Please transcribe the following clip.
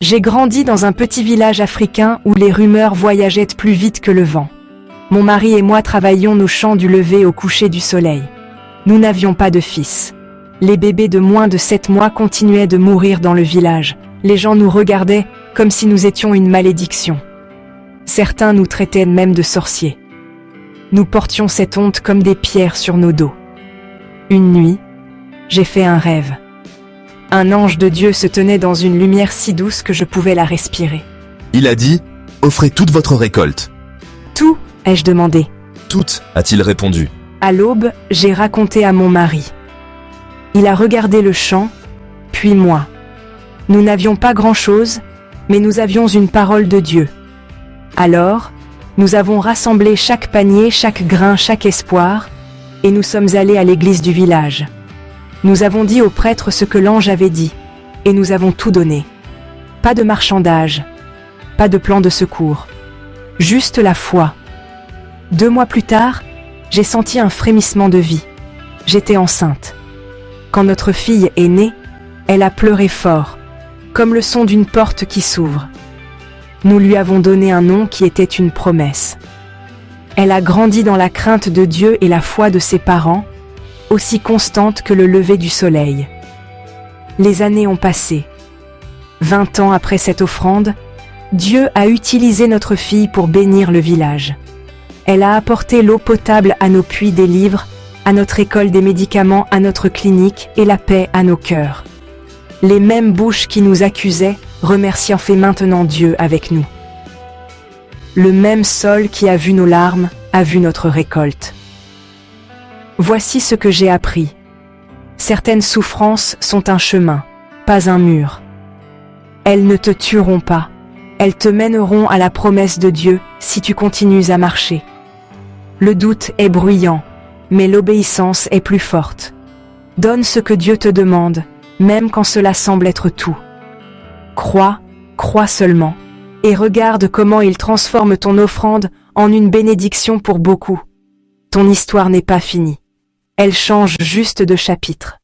J'ai grandi dans un petit village africain où les rumeurs voyageaient plus vite que le vent. Mon mari et moi travaillions nos champs du lever au coucher du soleil. Nous n'avions pas de fils. Les bébés de moins de 7 mois continuaient de mourir dans le village. Les gens nous regardaient comme si nous étions une malédiction. Certains nous traitaient même de sorciers. Nous portions cette honte comme des pierres sur nos dos. Une nuit, j'ai fait un rêve. Un ange de Dieu se tenait dans une lumière si douce que je pouvais la respirer. Il a dit « Offrez toute votre récolte. » Tout, ai-je demandé. Toute, a-t-il répondu. À l'aube, j'ai raconté à mon mari. Il a regardé le champ, puis moi. Nous n'avions pas grand-chose, mais nous avions une parole de Dieu. Alors, nous avons rassemblé chaque panier, chaque grain, chaque espoir, et nous sommes allés à l'église du village. Nous avons dit au prêtre ce que l'ange avait dit, et nous avons tout donné. Pas de marchandage, pas de plan de secours, juste la foi. 2 mois plus tard, j'ai senti un frémissement de vie. J'étais enceinte. Quand notre fille est née, elle a pleuré fort, comme le son d'une porte qui s'ouvre. Nous lui avons donné un nom qui était une promesse. Elle a grandi dans la crainte de Dieu et la foi de ses parents, aussi constante que le lever du soleil. Les années ont passé. 20 ans après cette offrande, Dieu a utilisé notre fille pour bénir le village. Elle a apporté l'eau potable à nos puits des livres, à notre école des médicaments, à notre clinique et la paix à nos cœurs. Les mêmes bouches qui nous accusaient remercient fait maintenant Dieu avec nous. Le même sol qui a vu nos larmes a vu notre récolte. Voici ce que j'ai appris. Certaines souffrances sont un chemin, pas un mur. Elles ne te tueront pas, elles te mèneront à la promesse de Dieu si tu continues à marcher. Le doute est bruyant, mais l'obéissance est plus forte. Donne ce que Dieu te demande, même quand cela semble être tout. Crois, crois seulement, et regarde comment il transforme ton offrande en une bénédiction pour beaucoup. Ton histoire n'est pas finie. Elle change juste de chapitre.